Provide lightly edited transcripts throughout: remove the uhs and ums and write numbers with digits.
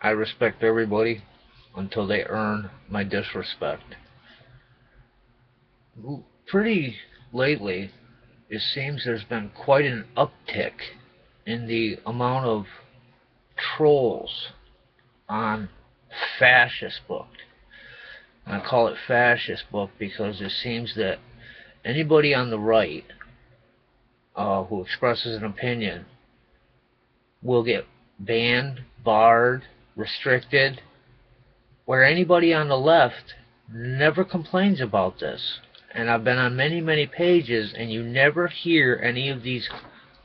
I respect everybody until they earn my disrespect. Pretty lately, it seems there's been quite an uptick in the amount of trolls on Fascistbook. I call it Fascistbook because it seems that anybody on the right who expresses an opinion will get banned, barred, restricted, where anybody on the left never complains about this. And I've been on many, many pages, and you never hear any of these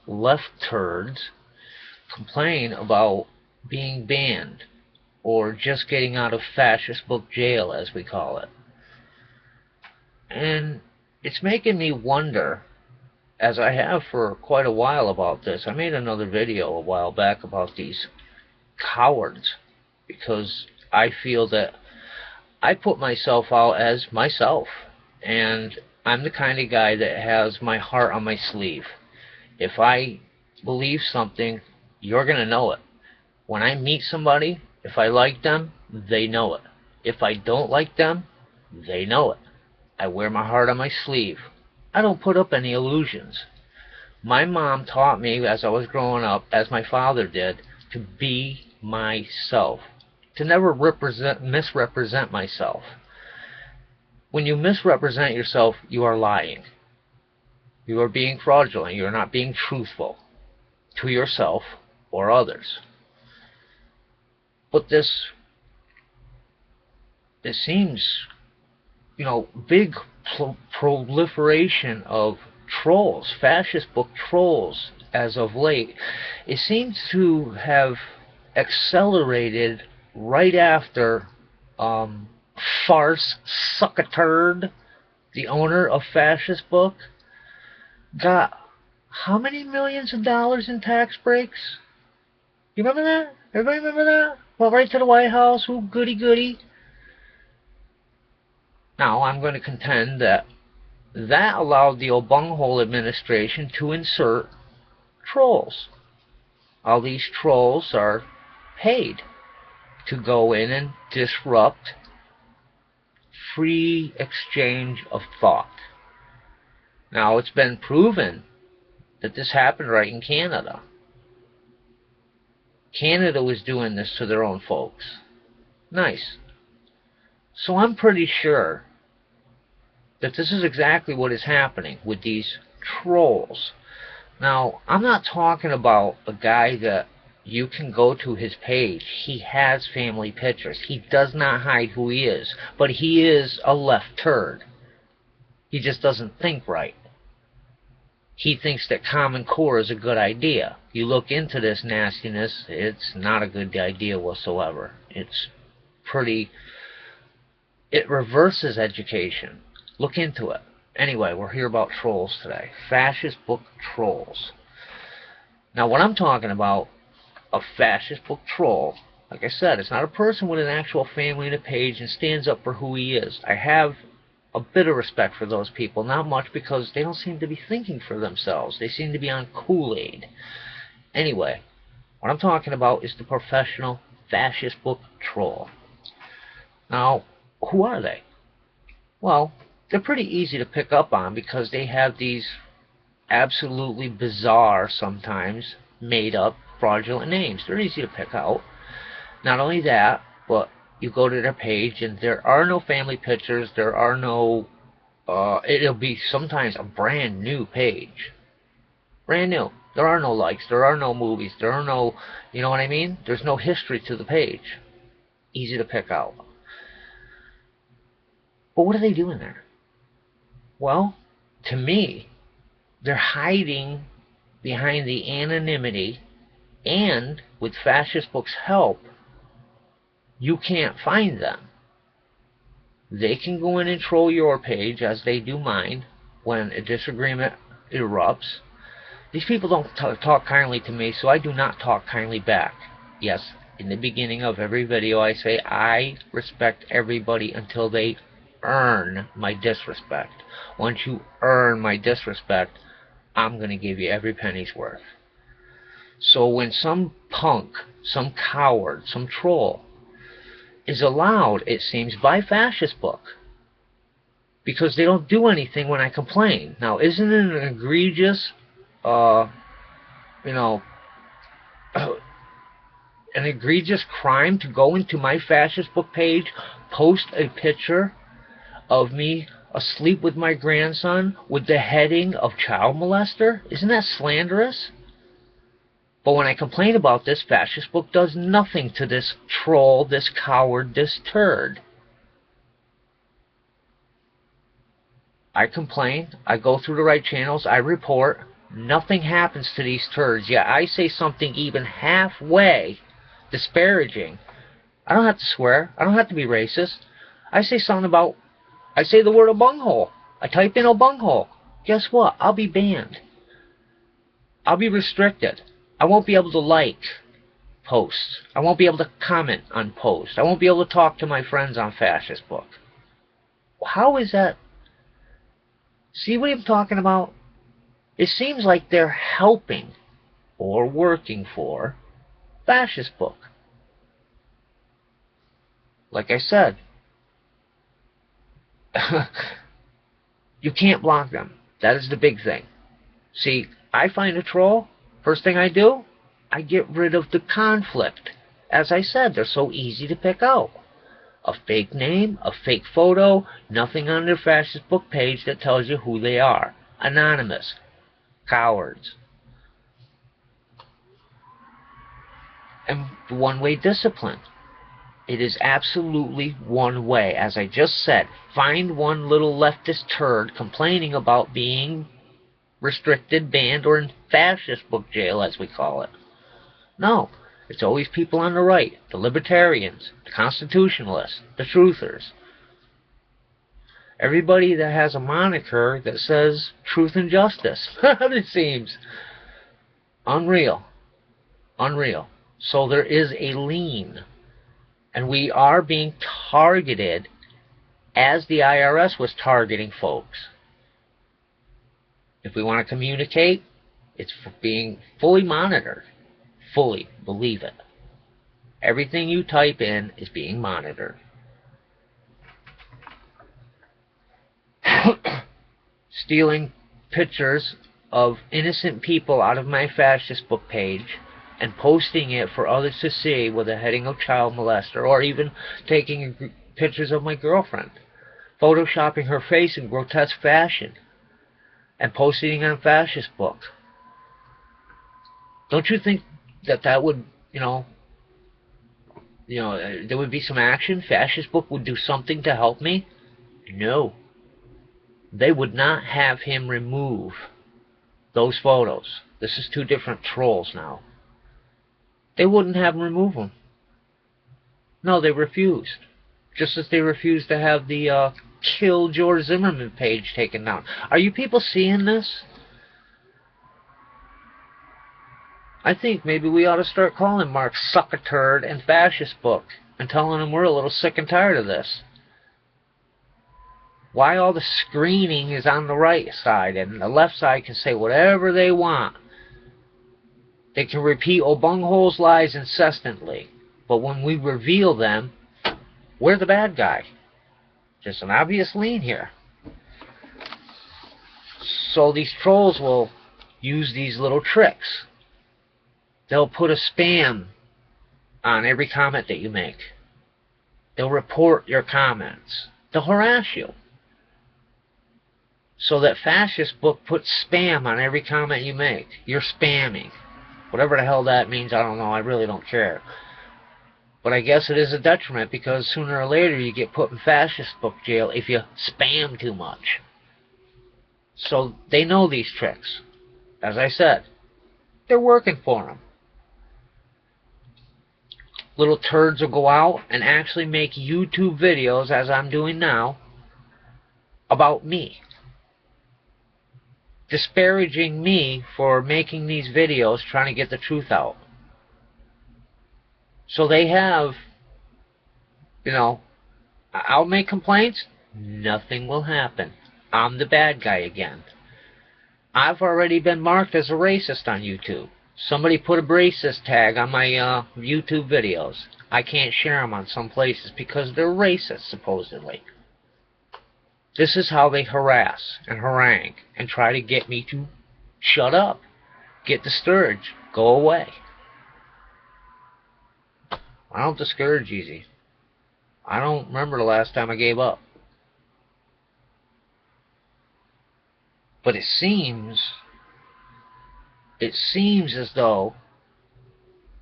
left turds complain about being banned or just getting out of Fascistbook jail, as we call it. And it's making me wonder, as I have for quite a while about this. I made another video a while back about these cowards, because I feel that I put myself out as myself, and I'm the kind of guy that has my heart on my sleeve. If I believe something, you're going to know it. When I meet somebody, if I like them, they know it. If I don't like them, they know it. I wear my heart on my sleeve. I don't put up any illusions. My mom taught me as I was growing up, as my father did, to be myself, to never misrepresent myself. When you misrepresent yourself, you are lying. You are being fraudulent. You are not being truthful to yourself or others. But it seems, big proliferation of trolls, Fascistbook trolls, as of late, it seems to have accelerated right after Farce Suckaturd, the owner of Fascistbook, got how many millions of dollars in tax breaks? You remember that? Everybody remember that? Well, right to the White House. Ooh, goody goody. Now, I'm going to contend that allowed the bunghole administration to insert trolls. All these trolls are paid to go in and disrupt free exchange of thought. Now, it's been proven that this happened right in Canada. Canada was doing this to their own folks. Nice. So I'm pretty sure that this is exactly what is happening with these trolls. Now, I'm not talking about a guy that you can go to his page. He has family pictures. He does not hide who he is. But he is a left turd. He just doesn't think right. He thinks that Common Core is a good idea. You look into this nastiness, it's not a good idea whatsoever. It reverses education. Look into it. Anyway, we're here about trolls today. Fascistbook trolls. Now, what I'm talking about, a Fascistbook troll, like I said, it's not a person with an actual family and a page and stands up for who he is. I have a bit of respect for those people. Not much, because they don't seem to be thinking for themselves. They seem to be on Kool-Aid. Anyway, what I'm talking about is the professional Fascistbook troll. Now, who are they? Well, they're pretty easy to pick up on, because they have these absolutely bizarre, sometimes made-up, fraudulent names. They're easy to pick out. Not only that, but you go to their page, and there are no family pictures. There are no... it'll be sometimes a brand new page. Brand new. There are no likes. There are no movies. There are no... You know what I mean? There's no history to the page. Easy to pick out. But what are they doing there? Well, to me, they're hiding behind the anonymity, and with Fascistbook's help, you can't find them. They can go in and troll your page, as they do mine, when a disagreement erupts. These people don't talk kindly to me, so I do not talk kindly back. Yes, in the beginning of every video I say I respect everybody until they earn my disrespect. Once you earn my disrespect, I'm going to give you every penny's worth. So when some punk, some coward, some troll is allowed, it seems, by Fascistbook, because they don't do anything when I complain. Now, isn't it an egregious, you know, an egregious crime to go into my Fascistbook page, post a picture of me asleep with my grandson with the heading of child molester? Isn't that slanderous? But when I complain about this, Fascistbook does nothing to this troll, this coward, this turd. I complain, I go through the right channels, I report, nothing happens to these turds. Yet I say something even halfway disparaging. I don't have to swear, I don't have to be racist. I say something about, I say the word a bunghole. I type in a bunghole. Guess what? I'll be banned. I'll be restricted. I won't be able to like posts. I won't be able to comment on posts. I won't be able to talk to my friends on Fascistbook. How is that? See what I'm talking about? It seems like they're helping or working for Fascistbook. Like I said, you can't block them. That is the big thing. See, I find a troll, first thing I do, I get rid of the conflict. As I said, they're so easy to pick out. A fake name, a fake photo, nothing on their Fascistbook page that tells you who they are. Anonymous. Cowards. And one-way discipline. It is absolutely one way. As I just said, find one little leftist turd complaining about being restricted, banned, or in Fascistbook jail, as we call it. No. It's always people on the right, the libertarians, the constitutionalists, the truthers. Everybody that has a moniker that says truth and justice. It seems. Unreal. Unreal. So there is a lean. And we are being targeted as the IRS was targeting folks. If we want to communicate, it's being fully monitored. Fully believe it. Everything you type in is being monitored. Stealing pictures of innocent people out of my Fascistbook page and posting it for others to see with a heading of child molester, or even taking pictures of my girlfriend, photoshopping her face in grotesque fashion and posting it on Fascistbook. Don't you think that would, there would be some action? Fascistbook would do something to help me? No. They would not have him remove those photos. This is two different trolls now. They wouldn't have him remove them. No, they refused. Just as they refused to have the Kill George Zimmerman page taken down. Are you people seeing this? I think maybe we ought to start calling Mark Suckaturd and Fascistbook and telling him we're a little sick and tired of this. Why all the screening is on the right side and the left side can say whatever they want. They can repeat Obunghole's lies incessantly, but when we reveal them, we're the bad guy. Just an obvious lean here. So these trolls will use these little tricks. They'll put a spam on every comment that you make. They'll report your comments. They'll harass you. So that Fascistbook puts spam on every comment you make. You're spamming. Whatever the hell that means, I don't know. I really don't care. But I guess it is a detriment because sooner or later you get put in Fascistbook jail if you spam too much. So they know these tricks. As I said, they're working for them. Little turds will go out and actually make YouTube videos, as I'm doing now, about me. Disparaging me for making these videos, trying to get the truth out. So they have, I'll make complaints, nothing will happen. I'm the bad guy again. I've already been marked as a racist on YouTube. Somebody put a racist tag on my YouTube videos. I can't share them on some places because they're racist, supposedly. This is how they harass and harangue and try to get me to shut up, get discouraged, go away. I don't discourage easy. I don't remember the last time I gave up. But it seems as though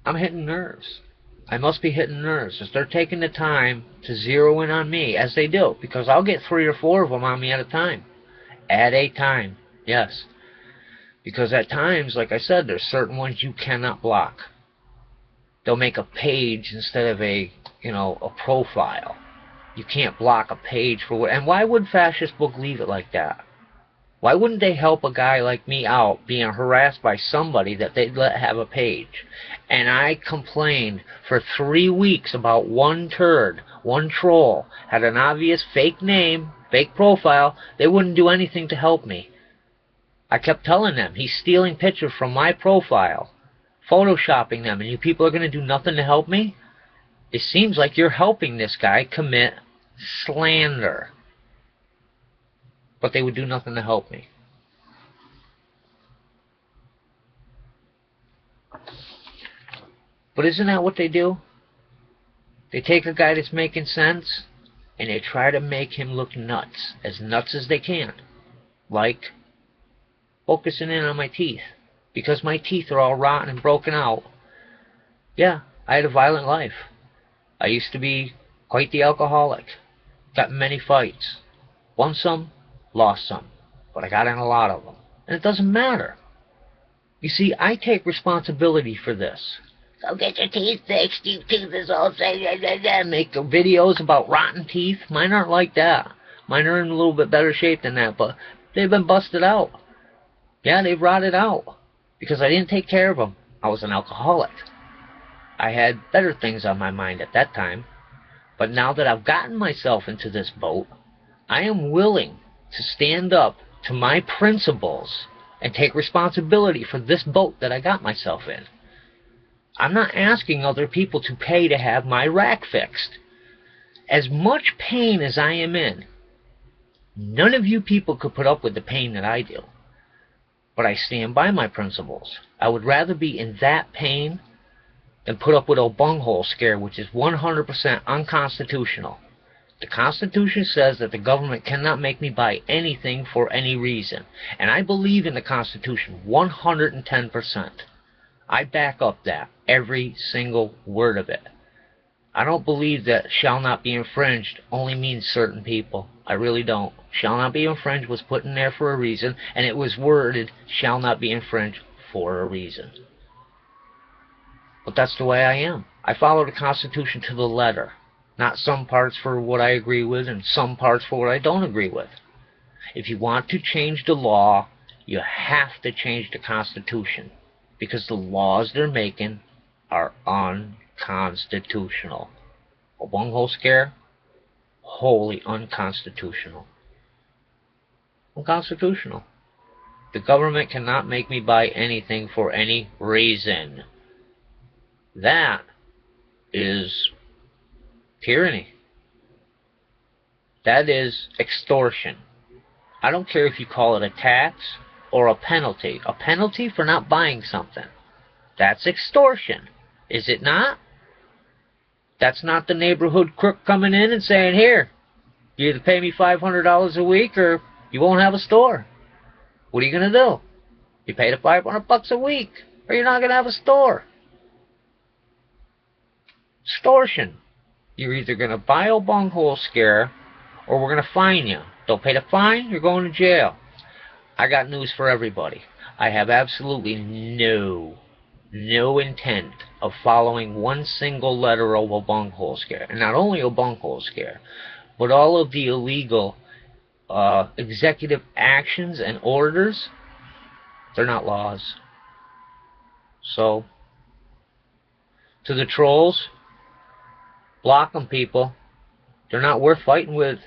I'm hitting nerves. I must be hitting nerves. If they're taking the time to zero in on me, as they do, because I'll get 3 or 4 of them on me at a time. At a time, yes. Because at times, like I said, there's certain ones you cannot block. They'll make a page instead of a profile. You can't block a page for what. And why would Fascist Book leave it like that? Why wouldn't they help a guy like me out being harassed by somebody that they'd let have a page? And I complained for 3 weeks about one turd, one troll, had an obvious fake name, fake profile. They wouldn't do anything to help me. I kept telling them, he's stealing pictures from my profile, photoshopping them, and you people are going to do nothing to help me? It seems like you're helping this guy commit slander. But they would do nothing to help me. But isn't that what they do? They take a guy that's making sense, and they try to make him look nuts as they can. Like focusing in on my teeth. Because my teeth are all rotten and broken out. Yeah, I had a violent life. I used to be quite the alcoholic. Got in many fights. Won some, lost some, but I got in a lot of them. And it doesn't matter. You see, I take responsibility for this. Go get your teeth fixed, you teeth is all make videos about rotten teeth. Mine aren't like that. Mine are in a little bit better shape than that, but they've been busted out. Yeah, they've rotted out. Because I didn't take care of them. I was an alcoholic. I had better things on my mind at that time. But now that I've gotten myself into this boat, I am willing to stand up to my principles and take responsibility for this boat that I got myself in. I'm not asking other people to pay to have my rack fixed. As much pain as I am in, none of you people could put up with the pain that I do. But I stand by my principles. I would rather be in that pain than put up with a bunghole scare, which is 100% unconstitutional. The Constitution says that the government cannot make me buy anything for any reason. And I believe in the Constitution 110%. I back up that, every single word of it. I don't believe that shall not be infringed only means certain people. I really don't. Shall not be infringed was put in there for a reason, and it was worded shall not be infringed for a reason. But that's the way I am. I follow the Constitution to the letter. Not some parts for what I agree with and some parts for what I don't agree with. If you want to change the law, you have to change the Constitution. Because the laws they're making are unconstitutional. A bunghole scare? Wholly unconstitutional. Unconstitutional. The government cannot make me buy anything for any reason. That is tyranny. That is extortion. I don't care if you call it a tax or a penalty. A penalty for not buying something. That's extortion. Is it not? That's not the neighborhood crook coming in and saying, here, you either pay me $500 a week or you won't have a store. What are you going to do? You pay the $500 a week or you're not going to have a store. Extortion. You're either going to buy a bunghole scare or we're going to fine you. Don't pay the fine, you're going to jail. I got news for everybody. I have absolutely no intent of following one single letter of a bunghole scare. And not only a bunghole scare, but all of the illegal executive actions and orders, they're not laws. So, to the trolls, block them, people. They're not worth fighting with.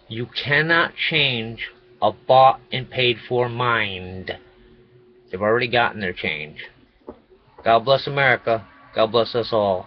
You cannot change a bought and paid for mind. They've already gotten their change. God bless America. God bless us all.